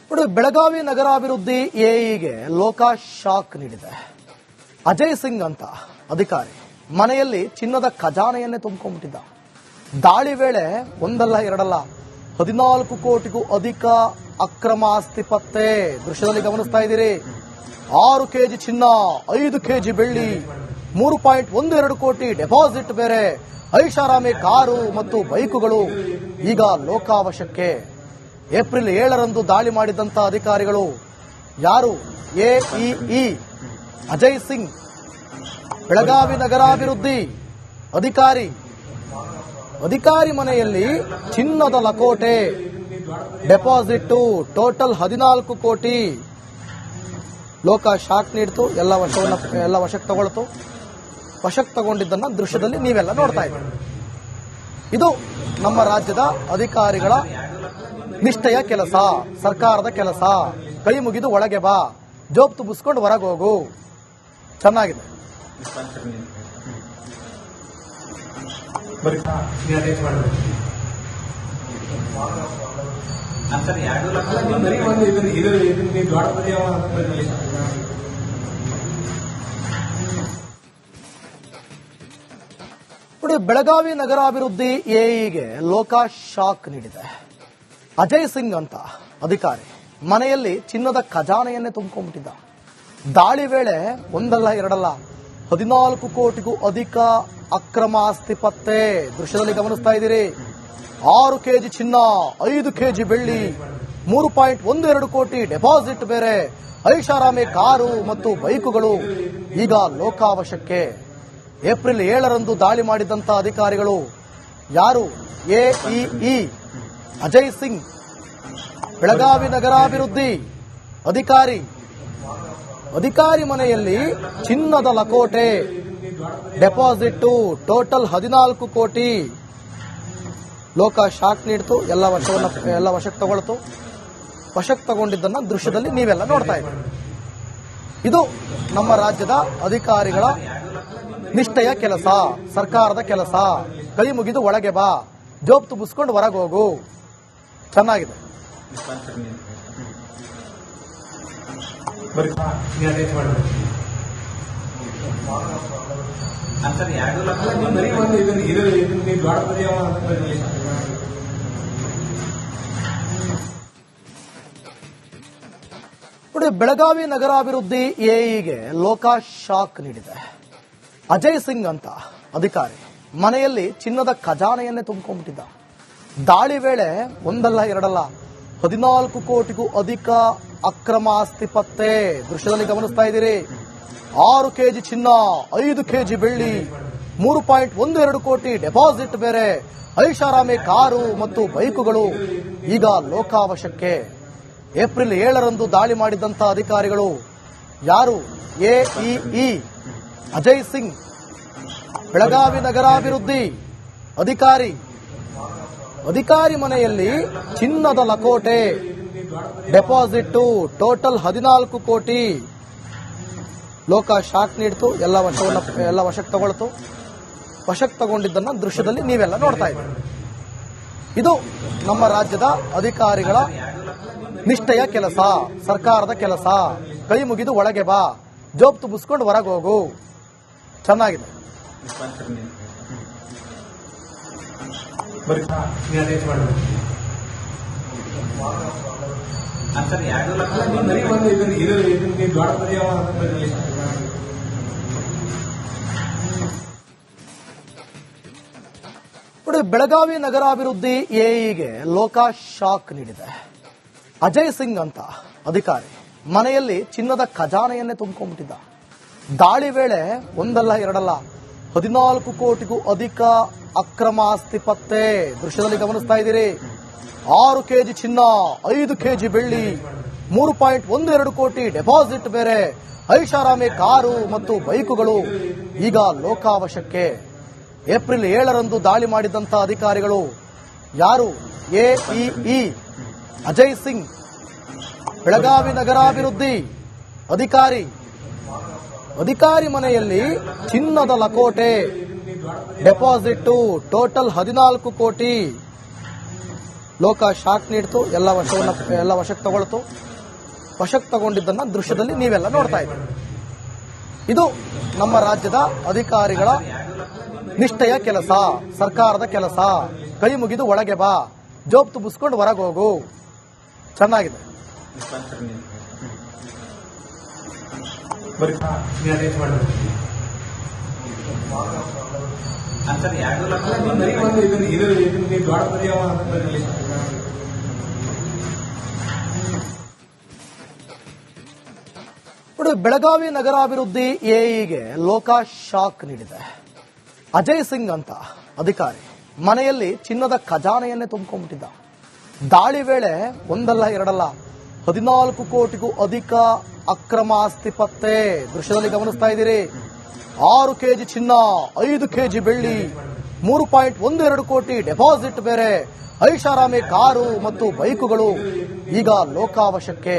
ನೋಡಿ, ಬೆಳಗಾವಿ ನಗರಾಭಿವೃದ್ಧಿ ಎಇಗೆ ಲೋಕ ಶಾಕ್ ನೀಡಿದೆ. ಅಜಯ್ ಸಿಂಗ್ ಅಂತ ಅಧಿಕಾರಿ ಮನೆಯಲ್ಲಿ ಚಿನ್ನದ ಖಜಾನೆಯನ್ನೇ ತುಂಬಿಕೊಂಡಿದ್ದ. ದಾಳಿ ವೇಳೆ ಒಂದಲ್ಲ ಎರಡಲ್ಲ 14 ಕೋಟಿಗೂ ಅಧಿಕ ಅಕ್ರಮ ಆಸ್ತಿ ಪತ್ತೆ. ದೃಶ್ಯದಲ್ಲಿ ಗಮನಿಸ್ತಾ ಇದ್ದೀರಿ. 6 ಕೆಜಿ ಚಿನ್ನ, 5 ಕೆಜಿ ಬೆಳ್ಳಿ, 3.12 ಕೋಟಿ ಡೆಪಾಸಿಟ್ ಬೇರೆ, ಐಷಾರಾಮಿ ಕಾರು ಮತ್ತು ಬೈಕುಗಳು ಈಗ ಲೋಕಾವಶಕ್ಕೆ. ಏಪ್ರಿಲ್ 7ರಂದು ದಾಳಿ ಮಾಡಿದಂತ ಅಧಿಕಾರಿಗಳು ಯಾರು? ಎಇಇ ಅಜಯ್ ಸಿಂಗ್, ಬೆಳಗಾವಿ ನಗರಾಭಿವೃದ್ಧಿ ಅಧಿಕಾರಿ ಮನೆಯಲ್ಲಿ ಚಿನ್ನದ ಲಕೋಟೆ, ಡೆಪಾಸಿಟ್ ಟೋಟಲ್ 14 ಕೋಟಿ. ಲೋಕ ಶಾಕ್ ನೀಡಿತು. ಎಲ್ಲ ವಶಕ್ಕೆ ತಗೊಳ್ತು. ವಶಕ್ಕೆ ತಗೊಂಡಿದ್ದನ್ನ ದೃಶ್ಯದಲ್ಲಿ ನೀವೆಲ್ಲ ನೋಡ್ತಾ ಇದ್ದೀರಿ. ಇದು ನಮ್ಮ ರಾಜ್ಯದ ಅಧಿಕಾರಿಗಳ ನಿಷ್ಠೆಯ ಕೆಲಸ, ಸರ್ಕಾರದ ಕೆಲಸ. ಕೈ ಮುಗಿದು ಒಳಗೆ ಬಾ, ಜೋಬ್ ತುಂಬಿಸ್ಕೊಂಡು ಹೊರಗೆ ಹೋಗು. ಚೆನ್ನಾಗಿದೆ. ನೋಡಿ, ಬೆಳಗಾವಿ ನಗರಾಭಿವೃದ್ಧಿ ಎಇಗೆ ಲೋಕ ಶಾಕ್ ನೀಡಿದೆ. ಅಜಯ್ ಸಿಂಗ್ ಅಂತ ಅಧಿಕಾರಿ ಮನೆಯಲ್ಲಿ ಚಿನ್ನದ ಖಜಾನೆಯನ್ನೇ ತುಂಬಿಕೊಂಡಿದ್ದ. ದಾಳಿ ವೇಳೆ ಒಂದಲ್ಲ ಎರಡಲ್ಲ 14 ಕೋಟಿಗೂ ಅಧಿಕ ಅಕ್ರಮ ಆಸ್ತಿ ಪತ್ತೆ. ದೃಶ್ಯದಲ್ಲಿ ಗಮನಿಸ್ತಾ ಇದ್ದೀರಿ. 6 ಕೆಜಿ ಚಿನ್ನ, 5 ಕೆಜಿ ಬೆಳ್ಳಿ, 3.12 ಕೋಟಿ ಡೆಪಾಸಿಟ್ ಬೇರೆ, ಐಷಾರಾಮಿ ಕಾರು ಮತ್ತು ಬೈಕುಗಳು ಈಗ ಲೋಕಾವಶಕ್ಕೆ. ಏಪ್ರಿಲ್ 7ರಂದು ದಾಳಿ ಮಾಡಿದಂತ ಅಧಿಕಾರಿಗಳು ಯಾರು? ಎಇಇ ಅಜಯ್ ಸಿಂಗ್, ಬೆಳಗಾವಿ ನಗರಾಭಿವೃದ್ಧಿ ಅಧಿಕಾರಿ ಮನೆಯಲ್ಲಿ ಚಿನ್ನದ ಲಕೋಟೆ, ಡೆಪಾಸಿಟ್ ಟೋಟಲ್ 14 ಕೋಟಿ. ಲೋಕ ಶಾಕ್ ನೀಡಿತು. ಎಲ್ಲ ವಶಕ್ಕೆ ತಗೊಳ್ತು. ವಶಕ್ಕೆ ತಗೊಂಡಿದ್ದನ್ನ ದೃಶ್ಯದಲ್ಲಿ ನೀವೆಲ್ಲ ನೋಡ್ತಾ ಇದ್ದೀರಿ. ಇದು ನಮ್ಮ ರಾಜ್ಯದ ಅಧಿಕಾರಿಗಳ ನಿಷ್ಠೆಯ ಕೆಲಸ, ಸರ್ಕಾರದ ಕೆಲಸ. ಕೈ ಮುಗಿದು ಒಳಗೆ ಬಾ, ಜೋಬ್ ತುಂಬಿಸ್ಕೊಂಡು ಹೊರಗೆ ಹೋಗು. ಚೆನ್ನಾಗಿದೆ. ನೋಡಿ, ಬೆಳಗಾವಿ ನಗರಾಭಿವೃದ್ಧಿ ಎಇಗೆ ಲೋಕ ಶಾಕ್ ನೀಡಿದೆ. ಅಜಯ್ ಸಿಂಗ್ ಅಂತ ಅಧಿಕಾರಿ ಮನೆಯಲ್ಲಿ ಚಿನ್ನದ ಖಜಾನೆಯನ್ನೇ ತುಂಬಿಕೊಂಡಿದ್ದ. ದಾಳಿ ವೇಳೆ ಒಂದಲ್ಲ ಎರಡಲ್ಲ 14 ಕೋಟಿಗೂ ಅಧಿಕ ಅಕ್ರಮ ಆಸ್ತಿ ಪತ್ತೆ. ದೃಶ್ಯದಲ್ಲಿ ಗಮನಿಸ್ತಾ ಇದ್ದೀರಿ. 6 ಕೆಜಿ ಚಿನ್ನ, 5 ಕೆಜಿ ಬೆಳ್ಳಿ, 3.12 ಕೋಟಿ ಡೆಪಾಸಿಟ್ ಬೇರೆ, ಐಷಾರಾಮಿ ಕಾರು ಮತ್ತು ಬೈಕುಗಳು ಈಗ ಲೋಕಾವಶಕ್ಕೆ. ಏಪ್ರಿಲ್ 7ರಂದು ದಾಳಿ ಮಾಡಿದಂತ ಅಧಿಕಾರಿಗಳು ಯಾರು? ಎಇಇ ಅಜಯ್ ಸಿಂಗ್, ಬೆಳಗಾವಿ ನಗರಾಭಿವೃದ್ಧಿ ಅಧಿಕಾರಿ ಮನೆಯಲ್ಲಿ ಚಿನ್ನದ ಲಕೋಟೆ, ಡೆಪಾಸಿಟ್ ಟೋಟಲ್ 14 ಕೋಟಿ. ಲೋಕ ಶಾಕ್ ನೀಡಿತು. ಎಲ್ಲ ವಶಕ್ಕೆ ತಗೊಳ್ತು. ವಶಕ್ಕೆ ತಗೊಂಡಿದ್ದನ್ನ ದೃಶ್ಯದಲ್ಲಿ ನೀವೆಲ್ಲ ನೋಡ್ತಾ ಇದ್ದೀರಿ. ಇದು ನಮ್ಮ ರಾಜ್ಯದ ಅಧಿಕಾರಿಗಳ ನಿಷ್ಠೆಯ ಕೆಲಸ, ಸರ್ಕಾರದ ಕೆಲಸ. ಕೈ ಮುಗಿದು ಒಳಗೆ ಬಾ, ಜೋಬ್ ತುಂಬಿಸ್ಕೊಂಡು ಹೊರಗೆ ಹೋಗು. ಚೆನ್ನಾಗಿದೆ. ನೋಡಿ, ಬೆಳಗಾವಿ ನಗರಾಭಿವೃದ್ಧಿ ಎಇಗೆ ಲೋಕ ಶಾಕ್ ನೀಡಿದೆ. ಅಜಯ್ ಸಿಂಗ್ ಅಂತ ಅಧಿಕಾರಿ ಮನೆಯಲ್ಲಿ ಚಿನ್ನದ ಖಜಾನೆಯನ್ನೇ ತುಂಬಿಕೊಂಡಿದ್ದ. ದಾಳಿ ವೇಳೆ ಒಂದಲ್ಲ ಎರಡಲ್ಲ 14 ಕೋಟಿಗೂ ಅಧಿಕ ಅಕ್ರಮ ಆಸ್ತಿ ಪತ್ತೆ. ದೃಶ್ಯದಲ್ಲಿ ಗಮನಿಸ್ತಾ ಇದ್ದೀರಿ. 6 ಕೆಜಿ ಚಿನ್ನ, 5 ಕೆಜಿ ಬೆಳ್ಳಿ, 3.12 ಕೋಟಿ ಡೆಪಾಸಿಟ್ ಬೇರೆ, ಐಷಾರಾಮಿ ಕಾರು ಮತ್ತು ಬೈಕುಗಳು ಈಗ ಲೋಕಾವಶಕ್ಕೆ. ಏಪ್ರಿಲ್ 7ರಂದು ದಾಳಿ ಮಾಡಿದಂತ ಅಧಿಕಾರಿಗಳು ಯಾರು? ಎಇಇ ಅಜಯ್ ಸಿಂಗ್, ಬೆಳಗಾವಿ ನಗರಾಭಿವೃದ್ಧಿ ಅಧಿಕಾರಿ ಮನೆಯಲ್ಲಿ ಚಿನ್ನದ ಲಕೋಟೆ, ಡೆಪಾಸಿಟ್ ಟೋಟಲ್ 14 ಕೋಟಿ. ಲೋಕ ಶಾಕ್ ನೀಡ್ತು, ಎಲ್ಲ ವಶಕ್ಕೆ ತಗೊಳ್ತು. ವಶಕ್ಕೆ ತಗೊಂಡಿದ್ದನ್ನ ದೃಶ್ಯದಲ್ಲಿ ನೀವೆಲ್ಲ ನೋಡ್ತಾ ಇದ್ದೀರಿ. ಇದು ನಮ್ಮ ರಾಜ್ಯದ ಅಧಿಕಾರಿಗಳ ನಿಷ್ಠೆಯ ಕೆಲಸ, ಸರ್ಕಾರದ ಕೆಲಸ. ಕೈ ಮುಗಿದು ಒಳಗೆ ಬಾ, ಜೋಬ್ ತುಂಬಿಸ್ಕೊಂಡು ಹೊರಗೆ ಹೋಗು. ಚೆನ್ನಾಗಿದೆ. ನೋಡಿ, ಬೆಳಗಾವಿ ನಗರಾಭಿವೃದ್ಧಿ ಎಇಗೆ ಲೋಕ ಶಾಕ್ ನೀಡಿದೆ. ಅಜಯ್ ಸಿಂಗ್ ಅಂತ ಅಧಿಕಾರಿ ಮನೆಯಲ್ಲಿ ಚಿನ್ನದ ಖಜಾನೆಯನ್ನೇ ತುಂಬಿಕೊಂಡ್ಬಿಟ್ಟಿದ್ದ. ದಾಳಿ ವೇಳೆ ಒಂದಲ್ಲ ಎರಡಲ್ಲ 14 ಕೋಟಿಗೂ ಅಧಿಕ ಅಕ್ರಮ ಆಸ್ತಿ ಪತ್ತೆ. ದೃಶ್ಯದಲ್ಲಿ ಗಮನಿಸ್ತಾ ಇದ್ದೀರಿ. 6 ಕೆಜಿ ಚಿನ್ನ, 5 ಕೆಜಿ ಬೆಳ್ಳಿ, 3.12 ಕೋಟಿ ಡೆಪಾಸಿಟ್ ಬೇರೆ, ಐಷಾರಾಮಿ ಕಾರು ಮತ್ತು ಬೈಕುಗಳು ಈಗ ಲೋಕಾವಶಕ್ಕೆ.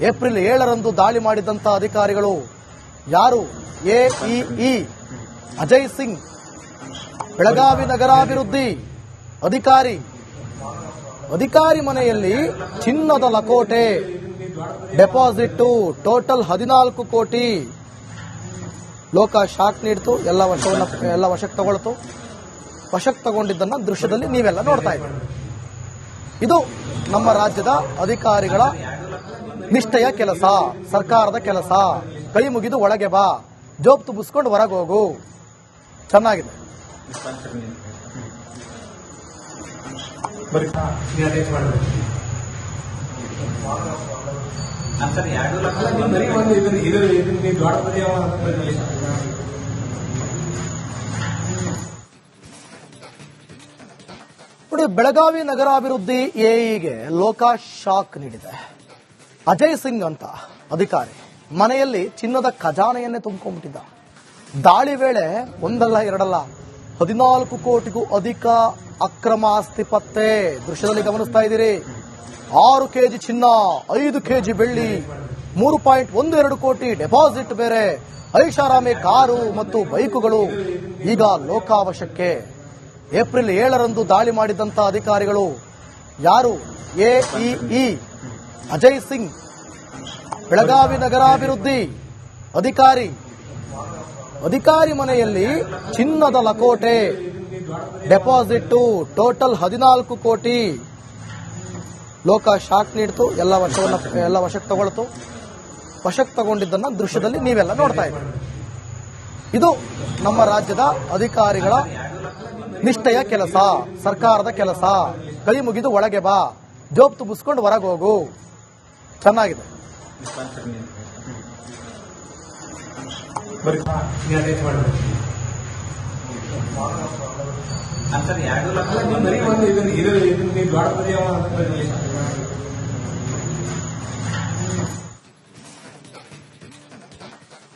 ಏಪ್ರಿಲ್ 7ರಂದು ದಾಳಿ ಮಾಡಿದಂತ ಅಧಿಕಾರಿಗಳು ಯಾರು? ಎಇಇ ಅಜಯ್ ಸಿಂಗ್, ಬೆಳಗಾವಿ ನಗರಾಭಿವೃದ್ಧಿ ಅಧಿಕಾರಿ ಮನೆಯಲ್ಲಿ ಚಿನ್ನದ ಲಕೋಟೆ, ಡೆಪಾಸಿಟ್ ಟೋಟಲ್ 14 ಕೋಟಿ. ಲೋಕ ಶಾಕ್ ನೀಡ್ತು, ಎಲ್ಲ ವಶಕ್ಕೆ ತಗೊಳ್ತು. ವಶಕ್ಕೆ ತಗೊಂಡಿದ್ದನ್ನ ದೃಶ್ಯದಲ್ಲಿ ನೀವೆಲ್ಲ ನೋಡ್ತಾ ಇದ್ದೀರಿ. ಇದು ನಮ್ಮ ರಾಜ್ಯದ ಅಧಿಕಾರಿಗಳ ನಿಷ್ಠೆಯ ಕೆಲಸ, ಸರ್ಕಾರದ ಕೆಲಸ. ಕೈ ಮುಗಿದು ಒಳಗೆ ಬಾ, ಜೋಬ್ ತುಂಬಿಸ್ಕೊಂಡು ಹೊರಗೆ ಹೋಗು. ಚೆನ್ನಾಗಿದೆ. ನೋಡಿ, ಬೆಳಗಾವಿ ನಗರಾಭಿವೃದ್ಧಿ ಎಇಗೆ ಲೋಕ ಶಾಕ್ ನೀಡಿದೆ. ಅಜಯ್ ಸಿಂಗ್ ಅಂತ ಅಧಿಕಾರಿ ಮನೆಯಲ್ಲಿ ಚಿನ್ನದ ಖಜಾನೆಯನ್ನೇ ತುಂಬಿಕೊಂಡ್ಬಿಟ್ಟಿದ್ದ. ದಾಳಿ ವೇಳೆ ಒಂದಲ್ಲ ಎರಡಲ್ಲ 14 ಕೋಟಿಗೂ ಅಧಿಕ ಅಕ್ರಮ ಆಸ್ತಿ ಪತ್ತೆ. ದೃಶ್ಯದಲ್ಲಿ ಗಮನಿಸ್ತಾ ಇದ್ದೀರಿ. 6 ಕೆಜಿ ಚಿನ್ನ, 5 ಕೆಜಿ ಬೆಳ್ಳಿ, 3.12 ಕೋಟಿ ಡೆಪಾಸಿಟ್ ಬೇರೆ, ಐಷಾರಾಮಿ ಕಾರು ಮತ್ತು ಬೈಕುಗಳು ಈಗ ಲೋಕಾವಶಕ್ಕೆ. ಏಪ್ರಿಲ್ 7ರಂದು ದಾಳಿ ಮಾಡಿದಂತ ಅಧಿಕಾರಿಗಳು ಯಾರು? ಎಇಇ ಅಜಯ್ ಸಿಂಗ್, ಬೆಳಗಾವಿ ನಗರಾಭಿವೃದ್ಧಿ ಅಧಿಕಾರಿ ಮನೆಯಲ್ಲಿ ಚಿನ್ನದ ಲಕೋಟೆ, ಡೆಪಾಸಿಟ್ ಟೋಟಲ್ 14 ಕೋಟಿ. ಲೋಕ ಶಾಕ್ ನೀಡ್ತು, ಎಲ್ಲ ವಶಕ್ಕೆ ತಗೊಳ್ತು. ವಶಕ್ಕೆ ತಗೊಂಡಿದ್ದನ್ನ ದೃಶ್ಯದಲ್ಲಿ ನೀವೆಲ್ಲ ನೋಡ್ತಾ ಇದ್ದೀರಿ. ಇದು ನಮ್ಮ ರಾಜ್ಯದ ಅಧಿಕಾರಿಗಳ ನಿಷ್ಠೆಯ ಕೆಲಸ, ಸರ್ಕಾರದ ಕೆಲಸ. ಕೈ ಮುಗಿದು ಒಳಗೆ ಬಾ, ಜೋಬ್ ತುಂಬಿಸ್ಕೊಂಡು ಹೊರಗೆ ಹೋಗು. ಚೆನ್ನಾಗಿದೆ.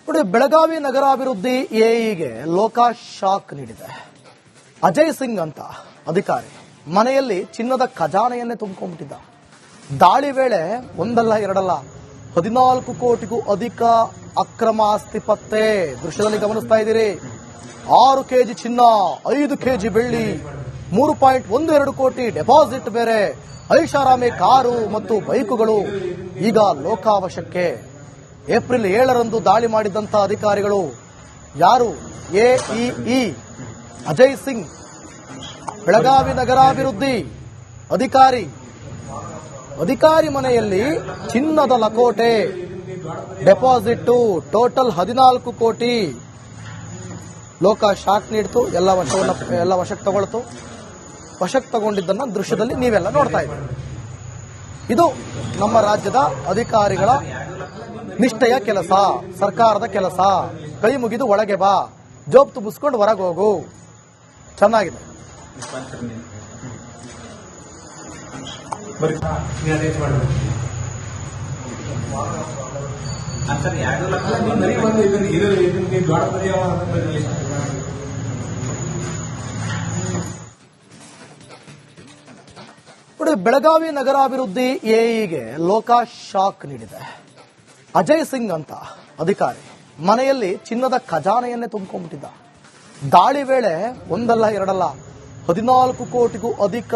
ನೋಡಿ, ಬೆಳಗಾವಿ ನಗರಾಭಿವೃದ್ಧಿ ಎಇಗೆ ಲೋಕ ಶಾಕ್ ನೀಡಿದೆ. ಅಜಯ್ ಸಿಂಗ್ ಅಂತ ಅಧಿಕಾರಿ ಮನೆಯಲ್ಲಿ ಚಿನ್ನದ ಖಜಾನೆಯನ್ನೇ ತುಂಬಿಕೊಂಡ್ಬಿಟ್ಟಿದ್ದ. ದಾಳಿ ವೇಳೆ ಒಂದಲ್ಲ ಎರಡಲ್ಲ 14 ಕೋಟಿಗೂ ಅಧಿಕ ಅಕ್ರಮ ಆಸ್ತಿ ಪತ್ತೆ. ದೃಶ್ಯದಲ್ಲಿ ಗಮನಿಸ್ತಾ ಇದ್ದೀರಿ. 6 ಕೆಜಿ ಚಿನ್ನ, 5 ಕೆಜಿ ಬೆಳ್ಳಿ, 3.12 ಕೋಟಿ ಡೆಪಾಸಿಟ್ ಬೇರೆ, ಐಷಾರಾಮಿ ಕಾರು ಮತ್ತು ಬೈಕುಗಳು ಈಗ ಲೋಕಾವಶಕ್ಕೆ. ಏಪ್ರಿಲ್ 7ರಂದು ದಾಳಿ ಮಾಡಿದಂತ ಅಧಿಕಾರಿಗಳು ಯಾರು? ಎಇಇ ಅಜಯ್ ಸಿಂಗ್, ಬೆಳಗಾವಿ ನಗರಾಭಿವೃದ್ಧಿ ಅಧಿಕಾರಿ ಮನೆಯಲ್ಲಿ ಚಿನ್ನದ ಲಕೋಟೆ, ಡೆಪಾಸಿಟ್ ಟೋಟಲ್ 14 ಕೋಟಿ. ಲೋಕ ಶಾಕ್ ನೀಡ್ತು, ಎಲ್ಲ ವಶಕ್ಕೆ ತಗೊಳ್ತು. ವಶಕ್ಕೆ ತಗೊಂಡಿದ್ದನ್ನ ದೃಶ್ಯದಲ್ಲಿ ನೀವೆಲ್ಲ ನೋಡ್ತಾ ಇದ್ದೀರಿ. ಇದು ನಮ್ಮ ರಾಜ್ಯದ ಅಧಿಕಾರಿಗಳ ನಿಷ್ಠೆಯ ಕೆಲಸ, ಸರ್ಕಾರದ ಕೆಲಸ. ಕೈ ಮುಗಿದು ಒಳಗೆ ಬಾ, ಜೋಬ್ ತುಂಬಿಸ್ಕೊಂಡು ಹೊರಗೆ ಹೋಗು. ಚೆನ್ನಾಗಿದೆ. ನೋಡಿ, ಬೆಳಗಾವಿ ನಗರಾಭಿವೃದ್ಧಿ ಎಇಗೆ ಲೋಕ ಶಾಕ್ ನೀಡಿದೆ. ಅಜಯ್ ಸಿಂಗ್ ಅಂತ ಅಧಿಕಾರಿ ಮನೆಯಲ್ಲಿ ಚಿನ್ನದ ಖಜಾನೆಯನ್ನೇ ತುಂಬಿಕೊಂಡ್ಬಿಟ್ಟಿದ್ದ. ದಾಳಿ ವೇಳೆ ಒಂದಲ್ಲ ಎರಡಲ್ಲ 14 ಕೋಟಿಗೂ ಅಧಿಕ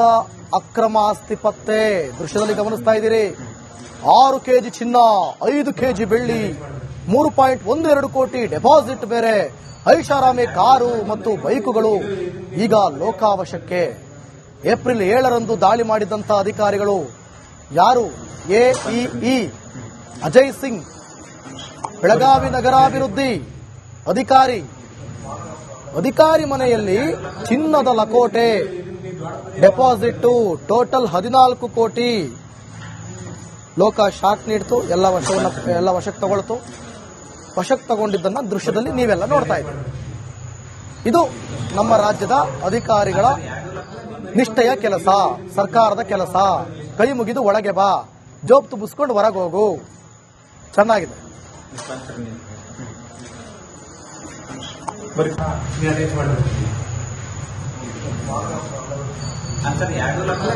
ಅಕ್ರಮ ಆಸ್ತಿ ಪತ್ತೆ. ದೃಶ್ಯದಲ್ಲಿ ಗಮನಿಸ್ತಾ ಇದ್ದೀರಿ. 6 ಕೆಜಿ ಚಿನ್ನ, 5 ಕೆಜಿ ಬೆಳ್ಳಿ, 3.12 ಕೋಟಿ ಡೆಪಾಸಿಟ್ ಬೇರೆ, ಐಷಾರಾಮಿ ಕಾರು ಮತ್ತು ಬೈಕುಗಳು ಈಗ ಲೋಕಾವಶಕ್ಕೆ. ಏಪ್ರಿಲ್ 7ರಂದು ದಾಳಿ ಮಾಡಿದಂತ ಅಧಿಕಾರಿಗಳು ಯಾರು? ಎಇಇ ಅಜಯ್ ಸಿಂಗ್, ಬೆಳಗಾವಿ ನಗರಾಭಿವೃದ್ಧಿ ಅಧಿಕಾರಿ ಮನೆಯಲ್ಲಿ ಚಿನ್ನದ ಲಕೋಟೆ, ಡೆಪಾಸಿಟ್ ಟೋಟಲ್ 14 ಕೋಟಿ. ಲೋಕ ಶಾಕ್ ನೀಡಿತು, ಎಲ್ಲ ವಶಕ್ಕೆ ತಗೊಳ್ತು. ವಶಕ್ಕೆ ತಗೊಂಡಿದ್ದನ್ನ ದೃಶ್ಯದಲ್ಲಿ ನೀವೆಲ್ಲ ನೋಡ್ತಾ ಇದ್ದೀರಿ. ಇದು ನಮ್ಮ ರಾಜ್ಯದ ಅಧಿಕಾರಿಗಳ ನಿಷ್ಠೆಯ ಕೆಲಸ, ಸರ್ಕಾರದ ಕೆಲಸ. ಕೈ ಮುಗಿದು ಒಳಗೆ ಬಾ, ಜೋಬ್ ತುಂಬಿಸ್ಕೊಂಡು ಹೊರಗೆ ಹೋಗು. ಚೆನ್ನಾಗಿದೆ. ಸರ್ 2 ಲಕ್ಷ